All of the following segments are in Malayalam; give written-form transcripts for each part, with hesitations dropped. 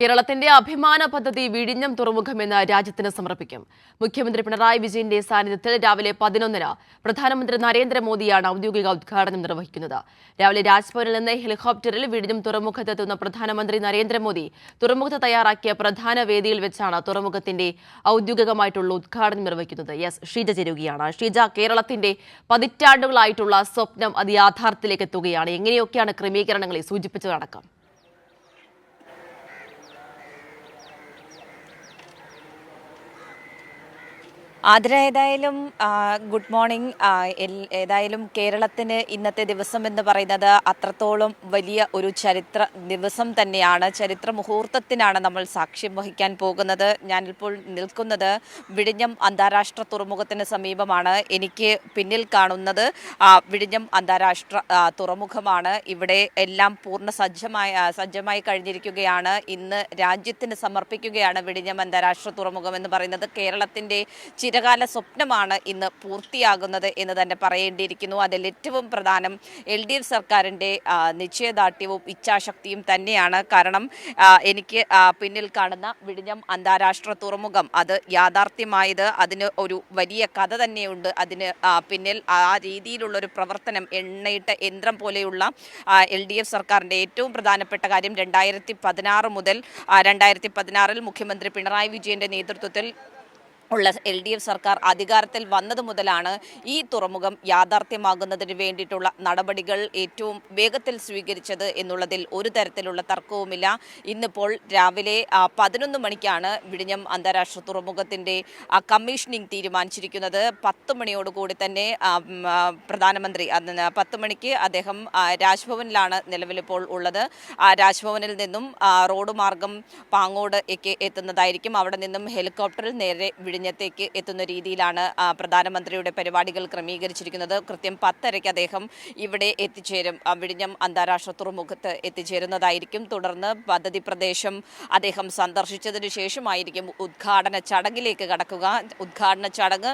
കേരളത്തിന്റെ അഭിമാന പദ്ധതി വിഴിഞ്ഞം തുറമുഖമെന്ന് രാജ്യത്തിന് സമർപ്പിക്കും. മുഖ്യമന്ത്രി പിണറായി വിജയന്റെ സാന്നിധ്യത്തിൽ രാവിലെ 11-ന് പ്രധാനമന്ത്രി നരേന്ദ്രമോദിയാണ് ഔദ്യോഗിക ഉദ്ഘാടനം നിർവഹിക്കുന്നത്. രാവിലെ രാജ്ഭവനിൽ നിന്ന് ഹെലികോപ്റ്ററിൽ വിഴിഞ്ഞം തുറമുഖത്തെത്തുന്ന പ്രധാനമന്ത്രി നരേന്ദ്രമോദി തുറമുഖത്ത് തയ്യാറാക്കിയ പ്രധാന വേദിയിൽ വെച്ചാണ് തുറമുഖത്തിന്റെ ഔദ്യോഗികമായിട്ടുള്ള ഉദ്ഘാടനം നിർവഹിക്കുന്നത്. ഷീജ ചേരുകയാണ്. ഷീജ, കേരളത്തിന്റെ പതിറ്റാണ്ടുകളായിട്ടുള്ള സ്വപ്നം അത് യാഥാർത്ഥ്യത്തിലേക്ക് എത്തുകയാണ്. എങ്ങനെയൊക്കെയാണ് ക്രമീകരണങ്ങളെ സൂചിപ്പിച്ചതടക്കം? ഏതായാലും ഗുഡ് മോർണിംഗ്. ഏതായാലും കേരളത്തിന് ഇന്നത്തെ ദിവസം എന്ന് പറയുന്നത് അത്രത്തോളം വലിയ ഒരു ചരിത്ര ദിവസം തന്നെയാണ്. ചരിത്ര മുഹൂർത്തത്തിനാണ് നമ്മൾ സാക്ഷ്യം വഹിക്കാൻ പോകുന്നത്. ഞാനിപ്പോൾ നിൽക്കുന്നത് വിഴിഞ്ഞം അന്താരാഷ്ട്ര തുറമുഖത്തിന് സമീപമാണ്. എനിക്ക് പിന്നിൽ കാണുന്നത് വിഴിഞ്ഞം അന്താരാഷ്ട്ര തുറമുഖമാണ്. ഇവിടെ എല്ലാം പൂർണ്ണ സജ്ജമായി കഴിഞ്ഞിരിക്കുകയാണ്. ഇന്ന് രാജ്യത്തിന് സമർപ്പിക്കുകയാണ് വിഴിഞ്ഞം അന്താരാഷ്ട്ര തുറമുഖം എന്ന് പറയുന്നത്. കേരളത്തിൻ്റെ ചിരകാല സ്വപ്നമാണ് ഇന്ന് പൂർത്തിയാകുന്നത് എന്ന് തന്നെ പറയേണ്ടിയിരിക്കുന്നു. അതിൽ ഏറ്റവും പ്രധാനം LDF സർക്കാരിൻ്റെ നിശ്ചയദാർഢ്യവും ഇച്ഛാശക്തിയും തന്നെയാണ്. കാരണം എനിക്ക് പിന്നിൽ കാണുന്ന വിഴിഞ്ഞം അന്താരാഷ്ട്ര തുറമുഖം അത് യാഥാർത്ഥ്യമായത് അതിന് ഒരു വലിയ കഥ തന്നെയുണ്ട്. അതിന് പിന്നിൽ ആ രീതിയിലുള്ളൊരു പ്രവർത്തനം എണ്ണയിട്ട യന്ത്രം പോലെയുള്ള LDF സർക്കാരിൻ്റെ ഏറ്റവും പ്രധാനപ്പെട്ട കാര്യം 2016 മുതൽ 2016 മുഖ്യമന്ത്രി പിണറായി വിജയൻ്റെ നേതൃത്വത്തിൽ ഉള്ള LDF സർക്കാർ അധികാരത്തിൽ വന്നത് മുതലാണ് ഈ തുറമുഖം യാഥാർത്ഥ്യമാകുന്നതിന് വേണ്ടിയിട്ടുള്ള നടപടികൾ ഏറ്റവും വേഗത്തിൽ സ്വീകരിച്ചത് എന്നുള്ളതിൽ ഒരു തരത്തിലുള്ള തർക്കവുമില്ല. ഇന്നിപ്പോൾ രാവിലെ 11 മണിക്കാണ് വിഴിഞ്ഞം അന്താരാഷ്ട്ര തുറമുഖത്തിൻ്റെ കമ്മീഷനിങ് തീരുമാനിച്ചിരിക്കുന്നത്. 10 മണിയോടുകൂടി തന്നെ പ്രധാനമന്ത്രി 10 മണിക്ക് അദ്ദേഹം രാജ്ഭവനിലാണ് നിലവിലിപ്പോൾ ഉള്ളത്. രാജ്ഭവനിൽ നിന്നും റോഡ് മാർഗം പാങ്ങോട് എത്തുന്നതായിരിക്കും. അവിടെ നിന്നും ഹെലികോപ്റ്ററിൽ നേരെ വിഴിഞ്ഞത്തേക്ക് എത്തുന്ന രീതിയിലാണ് പ്രധാനമന്ത്രിയുടെ പരിപാടികൾ ക്രമീകരിച്ചിരിക്കുന്നത്. കൃത്യം 10:30 അദ്ദേഹം ഇവിടെ എത്തിച്ചേരും. വിഴിഞ്ഞം അന്താരാഷ്ട്ര തുറമുഖത്ത് എത്തിച്ചേരുന്നതായിരിക്കും. തുടർന്ന് പദ്ധതി പ്രദേശം അദ്ദേഹം സന്ദർശിച്ചതിന് ശേഷമായിരിക്കും ഉദ്ഘാടന ചടങ്ങിലേക്ക് കടക്കുക. ഉദ്ഘാടന ചടങ്ങ്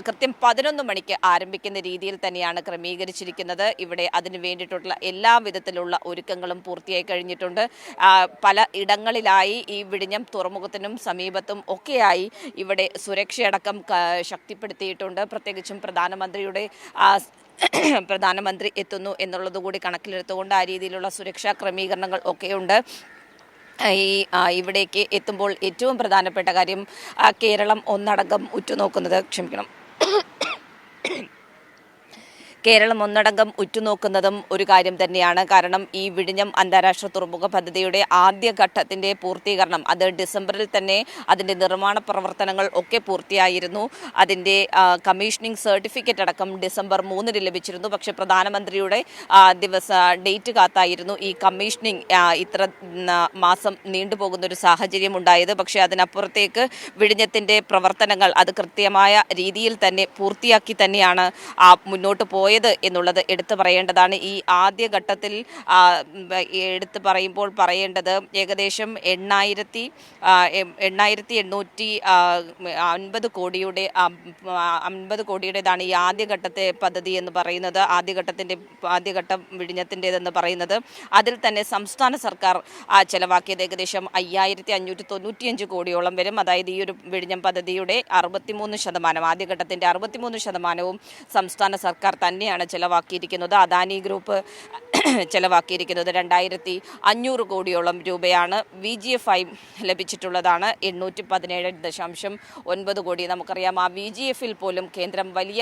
കൃത്യം 11 മണിക്ക് ആരംഭിക്കുന്ന രീതിയിൽ തന്നെയാണ് ക്രമീകരിച്ചിരിക്കുന്നത്. ഇവിടെ അതിന് വേണ്ടിയിട്ടുള്ള എല്ലാ വിധത്തിലുള്ള ഒരുക്കങ്ങളും പൂർത്തിയായി കഴിഞ്ഞിട്ടുണ്ട്. പല ഇടങ്ങളിലായി ഈ വിഴിഞ്ഞം തുറമുഖത്തിനും സമീപത്തും ഒക്കെയായി ഇവിടെ സുരക്ഷയടക്കം ശക്തിപ്പെടുത്തിയിട്ടുണ്ട്. പ്രത്യേകിച്ചും പ്രധാനമന്ത്രി എത്തുന്നു എന്നുള്ളതുകൂടി കണക്കിലെടുത്തുകൊണ്ട് ആ രീതിയിലുള്ള സുരക്ഷാ ക്രമീകരണങ്ങൾ ഒക്കെയുണ്ട്. ഇവിടേക്ക് എത്തുമ്പോൾ ഏറ്റവും പ്രധാനപ്പെട്ട കാര്യം കേരളം ഒന്നടങ്കം ഉറ്റുനോക്കുന്നതും ഒരു കാര്യം തന്നെയാണ്. കാരണം ഈ വിഴിഞ്ഞം അന്താരാഷ്ട്ര തുറമുഖ പദ്ധതിയുടെ ആദ്യഘട്ടത്തിൻ്റെ പൂർത്തീകരണം അത് ഡിസംബറിൽ തന്നെ അതിൻ്റെ നിർമ്മാണ പ്രവർത്തനങ്ങൾ ഒക്കെ പൂർത്തിയായിരുന്നു. അതിൻ്റെ കമ്മീഷനിങ് സർട്ടിഫിക്കറ്റ് അടക്കം ഡിസംബർ 3-ന് ലഭിച്ചിരുന്നു. പക്ഷേ പ്രധാനമന്ത്രിയുടെ ഡേറ്റ് കാത്തായിരുന്നു ഈ കമ്മീഷനിങ് ഇത്ര മാസം നീണ്ടുപോകുന്നൊരു സാഹചര്യം ഉണ്ടായത്. പക്ഷേ അതിനപ്പുറത്തേക്ക് വിഴിഞ്ഞത്തിൻ്റെ പ്രവർത്തനങ്ങൾ അത് കൃത്യമായ രീതിയിൽ തന്നെ പൂർത്തിയാക്കി തന്നെയാണ് മുന്നോട്ട് പോയത് എന്നുള്ളത് എടുത്തു പറയേണ്ടതാണ്. ഈ ആദ്യഘട്ടത്തിൽ എടുത്തു പറയുമ്പോൾ പറയേണ്ടത് ഏകദേശം 8,850 കോടിയുടേതാണ് ഈ ആദ്യഘട്ടത്തെ പദ്ധതി എന്ന് പറയുന്നത്. ആദ്യഘട്ടം വിഴിഞ്ഞത്തിൻ്റെതെന്ന് പറയുന്നത്. അതിൽ തന്നെ സംസ്ഥാന സർക്കാർ ചെലവാക്കിയത് ഏകദേശം 5,595 കോടിയോളം വരും. അതായത് ഈ ഒരു വിഴിഞ്ഞം പദ്ധതിയുടെ 63%, ആദ്യഘട്ടത്തിൻ്റെ 63% സംസ്ഥാന സർക്കാർ തന്നെയാണ് ചെലവാക്കിയിരിക്കുന്നത്. അദാനി ഗ്രൂപ്പ് ചെലവാക്കിയിരിക്കുന്നത് 2,500 കോടിയോളം രൂപയാണ്. VGF ആയി ലഭിച്ചിട്ടുള്ളതാണ് 817.9 കോടി. നമുക്കറിയാം ആ VGF-ൽ പോലും കേന്ദ്രം വലിയ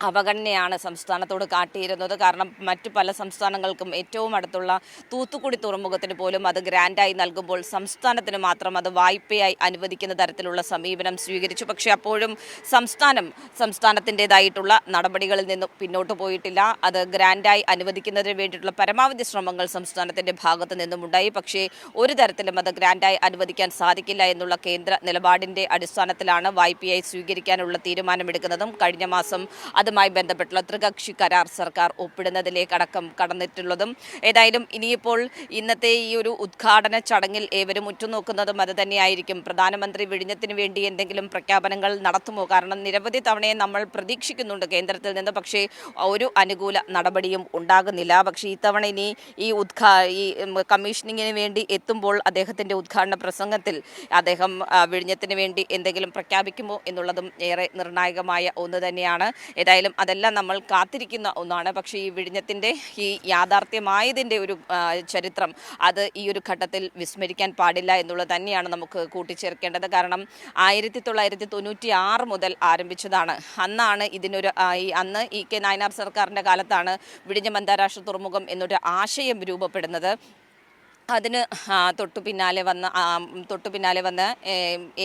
അവഗണനയാണ് സംസ്ഥാനത്തോട് കാട്ടിയിരുന്നത്. കാരണം മറ്റു പല സംസ്ഥാനങ്ങൾക്കും ഏറ്റവും അടുത്തുള്ള തൂത്തുക്കുടി തുറമുഖത്തിന് പോലും അത് ഗ്രാൻഡായി നൽകുമ്പോൾ സംസ്ഥാനത്തിന് മാത്രം അത് വായ്പയായി അനുവദിക്കുന്ന തരത്തിലുള്ള സമീപനം സ്വീകരിച്ചു. പക്ഷേ അപ്പോഴും സംസ്ഥാനത്തിൻ്റെതായിട്ടുള്ള നടപടികളിൽ നിന്നും പിന്നോട്ട് പോയിട്ടില്ല. അത് ഗ്രാൻഡായി അനുവദിക്കുന്നതിന് വേണ്ടിയിട്ടുള്ള പരമാവധി ശ്രമങ്ങൾ സംസ്ഥാനത്തിൻ്റെ ഭാഗത്ത് നിന്നും ഉണ്ടായി. പക്ഷേ ഒരു തരത്തിലും അത് ഗ്രാൻഡായി അനുവദിക്കാൻ സാധിക്കില്ല എന്നുള്ള കേന്ദ്ര നിലപാടിൻ്റെ അടിസ്ഥാനത്തിലാണ് വായ്പയായി സ്വീകരിക്കാനുള്ള തീരുമാനമെടുക്കുന്നതും. കഴിഞ്ഞ മാസം അതുമായി ബന്ധപ്പെട്ടുള്ള ത്രികക്ഷി കരാർ സർക്കാർ ഒപ്പിടുന്നതിലേക്കടക്കം കടന്നിട്ടുള്ളതും. ഏതായാലും ഇനിയിപ്പോൾ ഇന്നത്തെ ഈ ഒരു ഉദ്ഘാടന ചടങ്ങിൽ ഏവരും ഉറ്റുനോക്കുന്നതും അത് തന്നെയായിരിക്കും. പ്രധാനമന്ത്രി വിഴിഞ്ഞത്തിന് വേണ്ടി എന്തെങ്കിലും പ്രഖ്യാപനങ്ങൾ നടത്തുമോ? കാരണം നിരവധി തവണയെ നമ്മൾ പ്രതീക്ഷിക്കുന്നുണ്ട് കേന്ദ്രത്തിൽ നിന്ന്, പക്ഷേ ഒരു അനുകൂല നടപടിയും ഉണ്ടാകുന്നില്ല. പക്ഷേ ഇത്തവണ ഇനി ഈ കമ്മീഷനിങ്ങിന് വേണ്ടി എത്തുമ്പോൾ അദ്ദേഹത്തിൻ്റെ ഉദ്ഘാടന പ്രസംഗത്തിൽ അദ്ദേഹം വിഴിഞ്ഞത്തിന് വേണ്ടി എന്തെങ്കിലും പ്രഖ്യാപിക്കുമോ എന്നുള്ളതും ഏറെ നിർണായകമായ ഒന്ന് തന്നെയാണ്. ഏതായാലും അതെല്ലാം നമ്മൾ കാത്തിരിക്കുന്ന ഒന്നാണ്. പക്ഷേ ഈ വിഴിഞ്ഞത്തിൻ്റെ ഈ യാഥാർത്ഥ്യമായതിൻ്റെ ഒരു ചരിത്രം അത് ഈ ഒരു ഘട്ടത്തിൽ വിസ്മരിക്കാൻ പാടില്ല എന്നുള്ളത് തന്നെയാണ് നമുക്ക് കൂട്ടിച്ചേർക്കേണ്ടത്. കാരണം 1996 മുതൽ ആരംഭിച്ചതാണ്. അന്നാണ് ഇതിനൊരു അന്ന് ഇ കെ നായനാർ സർക്കാരിൻ്റെ കാലത്താണ് വിഴിഞ്ഞം അന്താരാഷ്ട്ര തുറമുഖം എന്നൊരു ആശയം രൂപപ്പെടുന്നത്. അതിന് തൊട്ടു പിന്നാലെ വന്ന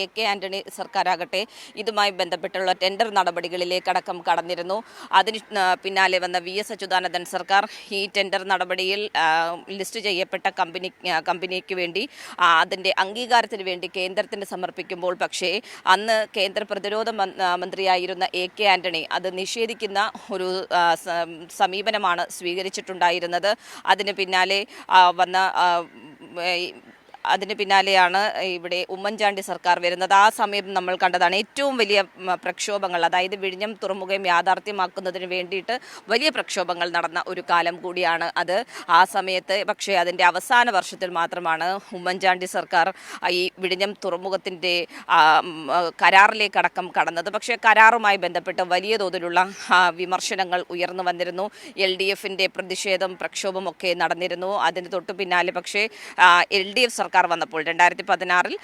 എ കെ ആൻ്റണി സർക്കാരാകട്ടെ ഇതുമായി ബന്ധപ്പെട്ടുള്ള ടെൻഡർ നടപടികളിലേക്കടക്കം കടന്നിരുന്നു. അതിന് പിന്നാലെ വന്ന വി എസ് അച്യുതാനന്ദൻ സർക്കാർ ഈ ടെൻഡർ നടപടിയിൽ ലിസ്റ്റ് ചെയ്യപ്പെട്ട കമ്പനിക്ക് വേണ്ടി അതിൻ്റെ അംഗീകാരത്തിന് വേണ്ടി കേന്ദ്രത്തിന് സമർപ്പിക്കുമ്പോൾ, പക്ഷേ അന്ന് കേന്ദ്ര പ്രതിരോധ മന്ത്രിയായിരുന്ന എ കെ ആൻ്റണി അത് നിഷേധിക്കുന്ന ഒരു സമീപനമാണ് സ്വീകരിച്ചിട്ടുണ്ടായിരുന്നത്. അതിന് പിന്നാലെയാണ് ഇവിടെ ഉമ്മൻചാണ്ടി സർക്കാർ വരുന്നത്. ആ സമയം നമ്മൾ കണ്ടതാണ് ഏറ്റവും വലിയ പ്രക്ഷോഭങ്ങൾ, അതായത് വിഴിഞ്ഞം തുറമുഖം യാഥാർത്ഥ്യമാക്കുന്നതിന് വേണ്ടിയിട്ട് വലിയ പ്രക്ഷോഭങ്ങൾ നടന്ന ഒരു കാലം കൂടിയാണ് അത്. ആ സമയത്ത് പക്ഷേ അതിൻ്റെ അവസാന വർഷത്തിൽ മാത്രമാണ് ഉമ്മൻചാണ്ടി സർക്കാർ ഈ വിഴിഞ്ഞം തുറമുഖത്തിൻ്റെ കരാറിലേക്കടക്കം കടന്നത്. പക്ഷേ കരാറുമായി ബന്ധപ്പെട്ട് വലിയ തോതിലുള്ള വിമർശനങ്ങൾ ഉയർന്നു വന്നിരുന്നു. LDFിൻ്റെ പ്രതിഷേധം പ്രക്ഷോഭം ഒക്കെ നടന്നിരുന്നു. അതിന് തൊട്ടു പിന്നാലെ പക്ഷേ LDF സർക്കാർ വന്നപ്പോൾ 2016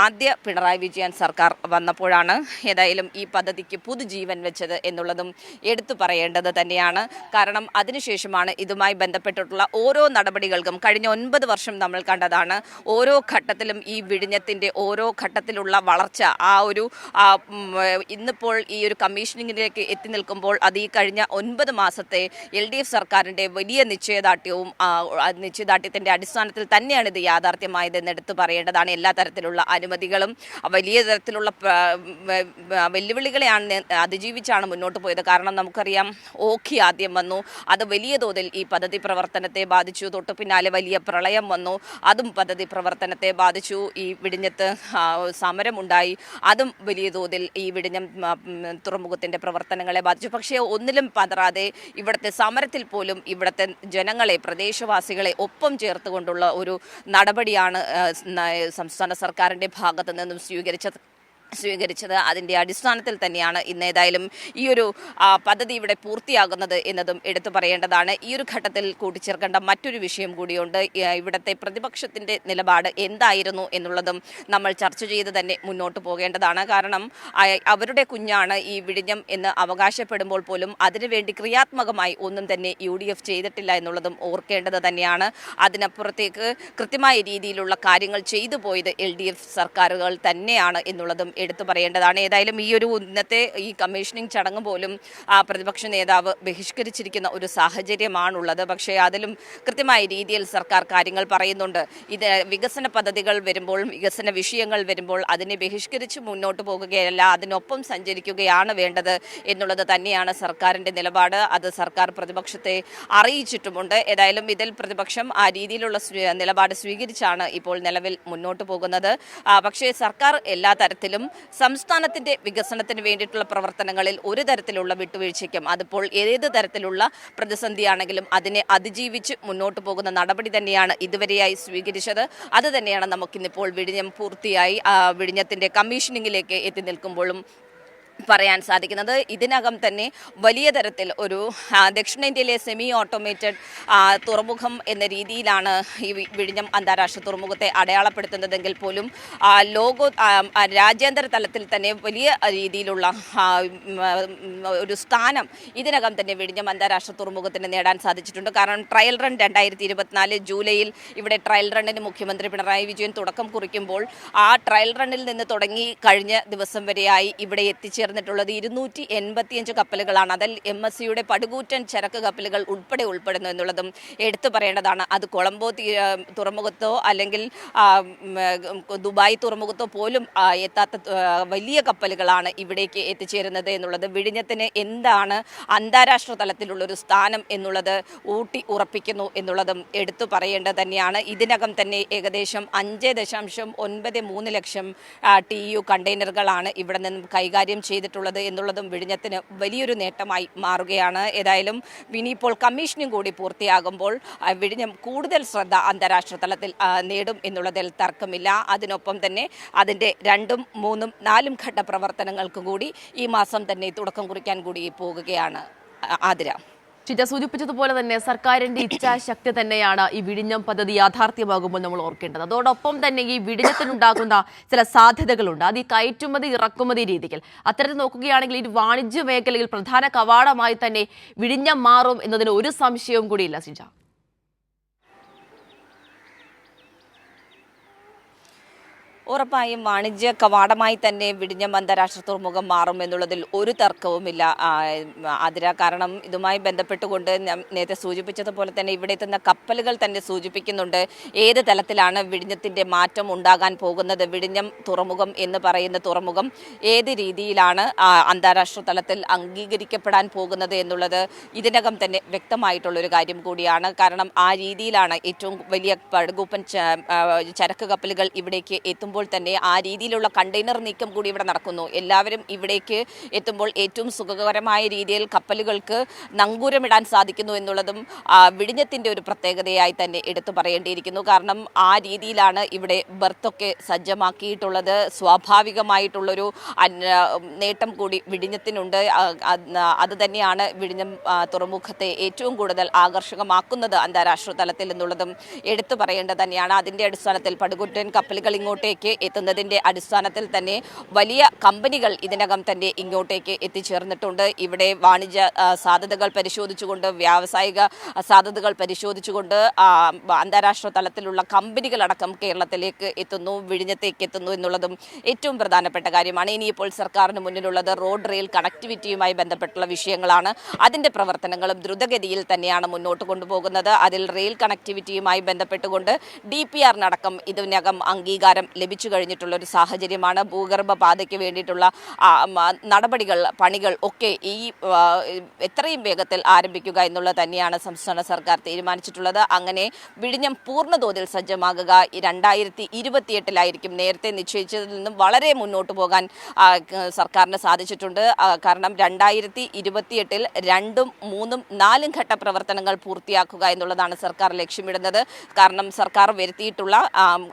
ആദ്യ പിണറായി വിജയൻ സർക്കാർ വന്നപ്പോഴാണ് ഏതായാലും ഈ പദ്ധതിക്ക് പുതുജീവൻ വെച്ചത് എന്നുള്ളതും എടുത്തു പറയേണ്ടത് തന്നെയാണ്. കാരണം അതിനുശേഷമാണ് ഇതുമായി ബന്ധപ്പെട്ടിട്ടുള്ള ഓരോ നടപടികൾക്കും കഴിഞ്ഞ 9 വർഷം നമ്മൾ കണ്ടതാണ്. ഓരോ ഘട്ടത്തിലും ഈ വിഴിഞ്ഞത്തിൻ്റെ ഓരോ ഘട്ടത്തിലുള്ള വളർച്ച ഇന്നിപ്പോൾ ഈ ഒരു കമ്മീഷനിങ്ങിലേക്ക് എത്തി നിൽക്കുമ്പോൾ അത് ഈ കഴിഞ്ഞ 9 മാസത്തെ LDF സർക്കാരിൻ്റെ വലിയ നിശ്ചയദാർഢ്യത്തിൻ്റെ അടിസ്ഥാനത്തിൽ തന്നെയാണ് ഇത് യാഥാർത്ഥ്യമായതെന്ന് എടുത്തു പറയേണ്ടതാണ്. എല്ലാ തരത്തിലുള്ള അനുമതികളും വലിയ തരത്തിലുള്ള വെല്ലുവിളികളെയാണ് അതിജീവിച്ചാണ് മുന്നോട്ട് പോയത്. കാരണം നമുക്കറിയാം, ഓഖി ആദ്യം വന്നു, അത് വലിയ തോതിൽ ഈ പദ്ധതി പ്രവർത്തനത്തെ ബാധിച്ചു. തൊട്ടു പിന്നാലെ വലിയ പ്രളയം വന്നു, അതും പദ്ധതി പ്രവർത്തനത്തെ ബാധിച്ചു. ഈ വിഴിഞ്ഞത്ത് സമരമുണ്ടായി, അതും വലിയ തോതിൽ ഈ വിഴിഞ്ഞം തുറമുഖത്തിൻ്റെ പ്രവർത്തനങ്ങളെ ബാധിച്ചു. പക്ഷേ ഒന്നിലും പതറാതെ ഇവിടുത്തെ സമരത്തിൽ പോലും ഇവിടുത്തെ ജനങ്ങളെ, പ്രദേശവാസികളെ ഒപ്പം ചേർത്തുകൊണ്ടുള്ള ഒരു നടപടിയാണ് സംസ്ഥാന സർക്കാരിൻ്റെ ഭാഗത്തു നിന്നും സ്വീകരിച്ചത്. അതിൻ്റെ അടിസ്ഥാനത്തിൽ തന്നെയാണ് ഇന്ന് ഏതായാലും ഈ ഒരു പദ്ധതി ഇവിടെ പൂർത്തിയാകുന്നത് എന്നതും എടുത്തു പറയേണ്ടതാണ്. ഈ ഒരു ഘട്ടത്തിൽ കൂട്ടിച്ചേർക്കേണ്ട മറ്റൊരു വിഷയം കൂടിയുണ്ട്. ഇവിടുത്തെ പ്രതിപക്ഷത്തിൻ്റെ നിലപാട് എന്തായിരുന്നു എന്നുള്ളതും നമ്മൾ ചർച്ച ചെയ്ത് തന്നെ മുന്നോട്ട് പോകേണ്ടതാണ്. കാരണം അവരുടെ കുഞ്ഞാണ് ഈ വിഴിഞ്ഞം എന്ന് അവകാശപ്പെടുമ്പോൾ പോലും അതിനുവേണ്ടി ക്രിയാത്മകമായി ഒന്നും തന്നെ UDF ചെയ്തിട്ടില്ല എന്നുള്ളതും ഓർക്കേണ്ടത് തന്നെയാണ്. അതിനപ്പുറത്തേക്ക് കൃത്യമായ രീതിയിലുള്ള കാര്യങ്ങൾ ചെയ്തു പോയത് LDF സർക്കാരുകൾ തന്നെയാണ് എന്നുള്ളതും എടുത്തു പറയേണ്ടതാണ്. ഏതായാലും ഈ ഒരു ഇന്നത്തെ ഈ കമ്മീഷനിങ് ചടങ്ങ് പോലും പ്രതിപക്ഷ നേതാവ് ബഹിഷ്കരിച്ചിരിക്കുന്ന ഒരു സാഹചര്യമാണുള്ളത്. പക്ഷേ അതിലും കൃത്യമായ രീതിയിൽ സർക്കാർ കാര്യങ്ങൾ പറയുന്നുണ്ട്. ഇത് വികസന പദ്ധതികൾ വരുമ്പോൾ, വികസന വിഷയങ്ങൾ വരുമ്പോൾ അതിനെ ബഹിഷ്കരിച്ച് മുന്നോട്ട് പോകുകയല്ല, അതിനൊപ്പം സഞ്ചരിക്കുകയാണ് വേണ്ടത് എന്നുള്ളത് തന്നെയാണ് സർക്കാരിൻ്റെ നിലപാട്. അത് സർക്കാർ പ്രതിപക്ഷത്തെ അറിയിച്ചിട്ടുമുണ്ട്. ഏതായാലും ഇതിൽ പ്രതിപക്ഷം ആ രീതിയിലുള്ള നിലപാട് സ്വീകരിച്ചാണ് ഇപ്പോൾ നിലവിൽ മുന്നോട്ട് പോകുന്നത്. പക്ഷേ സർക്കാർ എല്ലാ തരത്തിലും സംസ്ഥാനത്തിൻ്റെ വികസനത്തിന് വേണ്ടിയിട്ടുള്ള പ്രവർത്തനങ്ങളിൽ ഒരു തരത്തിലുള്ള വിട്ടുവീഴ്ചയ്ക്കും, അതിപ്പോൾ ഏത് തരത്തിലുള്ള പ്രതിസന്ധിയാണെങ്കിലും അതിനെ അതിജീവിച്ച് മുന്നോട്ട് പോകുന്ന നടപടി തന്നെയാണ് ഇതുവരെയായി സ്വീകരിച്ചത്. അത് തന്നെയാണ് നമുക്കിന്നിപ്പോൾ വിഴിഞ്ഞം പൂർത്തിയായി വിഴിഞ്ഞത്തിൻ്റെ കമ്മീഷനിങ്ങിലേക്ക് എത്തി നിൽക്കുമ്പോഴും പറയാൻ സാധിക്കുന്നത്. ഇതിനകം തന്നെ വലിയ തരത്തിൽ ഒരു ദക്ഷിണേന്ത്യയിലെ സെമി ഓട്ടോമേറ്റഡ് തുറമുഖം എന്ന രീതിയിലാണ് ഈ വിഴിഞ്ഞം അന്താരാഷ്ട്ര തുറമുഖത്തെ അടയാളപ്പെടുത്തുന്നതെങ്കിൽ പോലും രാജ്യാന്തര തലത്തിൽ തന്നെ വലിയ രീതിയിലുള്ള ഒരു സ്ഥാനം ഇതിനകം തന്നെ വിഴിഞ്ഞം അന്താരാഷ്ട്ര തുറമുഖത്തിന് നേടാൻ സാധിച്ചിട്ടുണ്ട്. കാരണം ട്രയൽ റൺ 2024 ജൂലൈയിൽ ഇവിടെ ട്രയൽ റണ്ണിന് മുഖ്യമന്ത്രി പിണറായി വിജയൻ തുടക്കം കുറിക്കുമ്പോൾ ആ ട്രയൽ റണ്ണിൽ നിന്ന് തുടങ്ങി കഴിഞ്ഞ ദിവസം വരെയായി ഇവിടെ എത്തിച്ചേർന്ന എത്തിച്ചേർന്നിട്ടുള്ളത് 285 കപ്പലുകളാണ്. അതിൽ MSCയുടെ പടുകൂറ്റൻ ചരക്ക് കപ്പലുകൾ ഉൾപ്പെടുന്നു എന്നുള്ളതും എടുത്തു പറയേണ്ടതാണ്. അത് കൊളംബോ തുറമുഖത്തോ അല്ലെങ്കിൽ ദുബായ് തുറമുഖത്തോ പോലും എത്താത്ത വലിയ കപ്പലുകളാണ് ഇവിടേക്ക് എത്തിച്ചേരുന്നത് എന്നുള്ളത് വിഴിഞ്ഞത്തിന് എന്താണ് അന്താരാഷ്ട്ര തലത്തിലുള്ളൊരു സ്ഥാനം എന്നുള്ളത് ഊട്ടി ഉറപ്പിക്കുന്നു എന്നുള്ളതും എടുത്തു പറയേണ്ടത് തന്നെയാണ്. ഇതിനകം തന്നെ ഏകദേശം 5.93 ലക്ഷം TEU കണ്ടെയ്നറുകളാണ് ഇവിടെ നിന്നും കൈകാര്യം ചെയ്തിട്ടുള്ളത് എന്നുള്ളതും വിഴിഞ്ഞത്തിന് വലിയൊരു നേട്ടമായി മാറുകയാണ്. ഏതായാലും ഇനിയിപ്പോൾ കമ്മീഷനും കൂടി പൂർത്തിയാകുമ്പോൾ വിഴിഞ്ഞം കൂടുതൽ ശ്രദ്ധ അന്താരാഷ്ട്ര തലത്തിൽ നേടും എന്നുള്ളതിൽ തർക്കമില്ല. അതിനൊപ്പം തന്നെ അതിൻ്റെ 2, 3, 4 ഘട്ട പ്രവർത്തനങ്ങൾക്ക് കൂടി ഈ മാസം തന്നെ തുടക്കം കുറിക്കാൻ കൂടി പോകുകയാണ്. ആതിര ഷിജ സൂചിപ്പിച്ചതുപോലെ തന്നെ സർക്കാരിന്റെ ഇച്ഛാശക്തി തന്നെയാണ് ഈ വിഴിഞ്ഞം പദ്ധതി യാഥാർത്ഥ്യമാകുമ്പോൾ നമ്മൾ ഓർക്കേണ്ടത്. അതോടൊപ്പം തന്നെ ഈ വിഴിഞ്ഞത്തിനുണ്ടാകുന്ന ചില സാധ്യതകളുണ്ട്. അത് ഈ കയറ്റുമതി ഇറക്കുമതി രീതികൾ അത്തരത്തിൽ നോക്കുകയാണെങ്കിൽ ഈ വാണിജ്യ മേഖലയിൽ പ്രധാന കവാടമായി തന്നെ വിഴിഞ്ഞം മാറും എന്നതിന് ഒരു സംശയവും കൂടിയില്ല ഷിജ. ഉറപ്പായും വാണിജ്യ കവാടമായി തന്നെ വിഴിഞ്ഞം അന്താരാഷ്ട്ര തുറമുഖം മാറും എന്നുള്ളതിൽ ഒരു തർക്കവുമില്ല ആതിര. കാരണം ഇതുമായി ബന്ധപ്പെട്ടുകൊണ്ട് നേരത്തെ സൂചിപ്പിച്ചതുപോലെ തന്നെ ഇവിടെ എത്തുന്ന കപ്പലുകൾ തന്നെ സൂചിപ്പിക്കുന്നുണ്ട് ഏത് തലത്തിലാണ് വിഴിഞ്ഞത്തിൻ്റെ മാറ്റം ഉണ്ടാകാൻ പോകുന്നത്. വിഴിഞ്ഞം തുറമുഖം എന്ന് പറയുന്ന തുറമുഖം ഏത് രീതിയിലാണ് അന്താരാഷ്ട്ര തലത്തിൽ അംഗീകരിക്കപ്പെടാൻ പോകുന്നത് എന്നുള്ളത് ഇതിനകം തന്നെ വ്യക്തമായിട്ടുള്ളൊരു കാര്യം കൂടിയാണ്. കാരണം ആ രീതിയിലാണ് ഏറ്റവും വലിയ പടുകൂപ്പൻ ചരക്ക് കപ്പലുകൾ ഇവിടേക്ക് എത്തുമ്പോൾ തന്നെ ആ രീതിയിലുള്ള കണ്ടെയ്നർ നീക്കം കൂടി ഇവിടെ നടക്കുന്നു. എല്ലാവരും ഇവിടേക്ക് എത്തുമ്പോൾ ഏറ്റവും സുഖകരമായ രീതിയിൽ കപ്പലുകൾക്ക് നങ്കൂരമിടാൻ സാധിക്കുന്നു എന്നുള്ളതും വിഴിഞ്ഞത്തിൻ്റെ ഒരു പ്രത്യേകതയായി തന്നെ എടുത്തു പറയേണ്ടിയിരിക്കുന്നു. കാരണം ആ രീതിയിലാണ് ഇവിടെ ബർത്തൊക്കെ സജ്ജമാക്കിയിട്ടുള്ളത്. സ്വാഭാവികമായിട്ടുള്ളൊരു നേട്ടം കൂടി വിഴിഞ്ഞത്തിനുണ്ട്. അത് തന്നെയാണ് വിഴിഞ്ഞം തുറമുഖത്തെ ഏറ്റവും കൂടുതൽ ആകർഷകമാക്കുന്നത് അന്താരാഷ്ട്ര തലത്തിൽ എന്നുള്ളതും എടുത്തു പറയേണ്ടത് തന്നെയാണ്. അതിൻ്റെ അടിസ്ഥാനത്തിൽ പടുകൂറ്റൻ കപ്പലുകൾ ഇങ്ങോട്ടേക്ക് എത്തുന്നതിൻ്റെ അടിസ്ഥാനത്തിൽ തന്നെ വലിയ കമ്പനികൾ ഇതിനകം തന്നെ ഇങ്ങോട്ടേക്ക് എത്തിച്ചേർന്നിട്ടുണ്ട്. ഇവിടെ വാണിജ്യ സാധ്യതകൾ പരിശോധിച്ചുകൊണ്ട് വ്യാവസായിക സാധ്യതകൾ പരിശോധിച്ചുകൊണ്ട് അന്താരാഷ്ട്ര തലത്തിലുള്ള കമ്പനികളടക്കം കേരളത്തിലേക്ക് എത്തുന്നു, വിഴിഞ്ഞത്തേക്ക് എത്തുന്നു എന്നുള്ളതും ഏറ്റവും പ്രധാനപ്പെട്ട കാര്യമാണ്. ഇനിയിപ്പോൾ സർക്കാരിന് മുന്നിലുള്ളത് റോഡ് റെയിൽ കണക്ടിവിറ്റിയുമായി ബന്ധപ്പെട്ടുള്ള വിഷയങ്ങളാണ്. അതിൻ്റെ പ്രവർത്തനങ്ങളും ദ്രുതഗതിയിൽ തന്നെയാണ് മുന്നോട്ട് കൊണ്ടുപോകുന്നത്. അതിൽ റെയിൽ കണക്ടിവിറ്റിയുമായി ബന്ധപ്പെട്ടുകൊണ്ട് DPR-നടക്കം ഇതിനകം അംഗീകാരം ലഭിച്ചു കഴിഞ്ഞിട്ടുള്ള ഒരു സാഹചര്യമാണ്. ഭൂഗർഭ പാതയ്ക്ക് വേണ്ടിയിട്ടുള്ള നടപടികൾ പണികൾ ഒക്കെ എത്രയും വേഗത്തിൽ ആരംഭിക്കുക എന്നുള്ളത് തന്നെയാണ് സംസ്ഥാന സർക്കാർ തീരുമാനിച്ചിട്ടുള്ളത്. അങ്ങനെ വിഴിഞ്ഞം പൂർണ്ണതോതിൽ സജ്ജമാകുക 2028-ലായിരിക്കും. നേരത്തെ നിശ്ചയിച്ചതിൽ നിന്നും വളരെ മുന്നോട്ട് പോകാൻ സർക്കാരിന് സാധിച്ചിട്ടുണ്ട്. കാരണം 2028-ൽ 2, 3, 4 ഘട്ട പ്രവർത്തനങ്ങൾ പൂർത്തിയാക്കുക എന്നുള്ളതാണ് സർക്കാർ ലക്ഷ്യമിടുന്നത്. കാരണം സർക്കാർ വരുത്തിയിട്ടുള്ള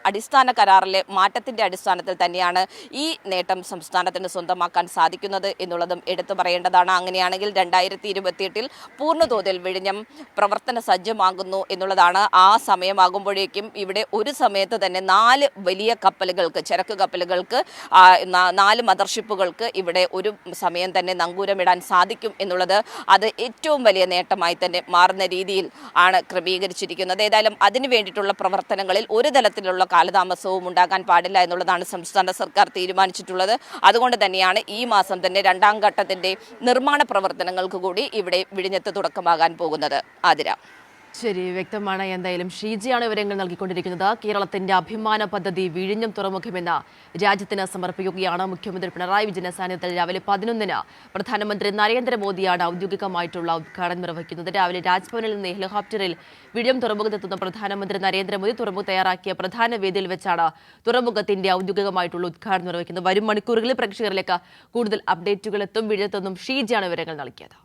അടിസ്ഥാന കരാറിലെ മാറ്റത്തിന്റെ അടിസ്ഥാനത്തിൽ തന്നെയാണ് ഈ നേട്ടം സംസ്ഥാനത്തിന് സ്വന്തമാക്കാൻ സാധിക്കുന്നത് എന്നുള്ളതും എടുത്തു പറയേണ്ടതാണ്. അങ്ങനെയാണെങ്കിൽ 2028-ൽ പൂർണ്ണതോതിൽ വിഴിഞ്ഞം പ്രവർത്തന സജ്ജമാകുന്നു എന്നുള്ളതാണ്. ആ സമയമാകുമ്പോഴേക്കും ഇവിടെ ഒരു സമയത്ത് തന്നെ 4 വലിയ കപ്പലുകൾക്ക്, ചരക്ക് കപ്പലുകൾക്ക്, 4 മദർഷിപ്പുകൾക്ക് ഇവിടെ ഒരു സമയം തന്നെ നങ്കൂരമിടാൻ സാധിക്കും എന്നുള്ളത് അത് ഏറ്റവും വലിയ നേട്ടമായി തന്നെ മാറുന്ന രീതിയിൽ ആണ് ക്രമീകരിച്ചിരിക്കുന്നത്. ഏതായാലും അതിനു വേണ്ടിയിട്ടുള്ള പ്രവർത്തനങ്ങളിൽ ഒരു തലത്തിലുള്ള കാലതാമസവും ഉണ്ടാകാൻ പാടില്ല എന്നുള്ളതാണ് സംസ്ഥാന സർക്കാർ തീരുമാനിച്ചിട്ടുള്ളത്. അതുകൊണ്ട് തന്നെയാണ് ഈ മാസം തന്നെ 2ാം ഘട്ടത്തിന്റെ നിർമ്മാണ പ്രവർത്തനങ്ങൾക്ക് കൂടി ഇവിടെ വിഴിഞ്ഞത്ത് തുടക്കമാകാൻ പോകുന്നത്. ആതിര. ശരി, വ്യക്തമാണ്. എന്തായാലും ഷീജയാണ് വിവരങ്ങൾ നൽകിക്കൊണ്ടിരിക്കുന്നത്. കേരളത്തിന്റെ അഭിമാന പദ്ധതി വിഴിഞ്ഞം തുറമുഖമെന്ന് രാജ്യത്തിന് സമർപ്പിക്കുകയാണ്. മുഖ്യമന്ത്രി പിണറായി വിജയന്റെ സാന്നിധ്യത്തിൽ രാവിലെ 11-ന് പ്രധാനമന്ത്രി നരേന്ദ്രമോദിയാണ് ഔദ്യോഗികമായിട്ടുള്ള ഉദ്ഘാടനം നിർവഹിക്കുന്നത്. രാവിലെ രാജ്ഭവനിൽ നിന്ന് ഹെലികോപ്റ്ററിൽ വിഴിഞ്ഞം തുറമുഖത്തെത്തുന്ന പ്രധാനമന്ത്രി നരേന്ദ്രമോദി തുറമുഖം തയ്യാറാക്കിയ പ്രധാന വേദിയിൽ വെച്ചാണ് തുറമുഖത്തിന്റെ ഔദ്യോഗികമായിട്ടുള്ള ഉദ്ഘാടനം നിർവഹിക്കുന്നത്. വരും മണിക്കൂറുകളിൽ പ്രേക്ഷകരിലേക്ക് കൂടുതൽ അപ്ഡേറ്റുകൾ എത്തും. വിഴിഞ്ഞത്തു നിന്നും ഷീജയാണ് വിവരങ്ങൾ നൽകിയത്.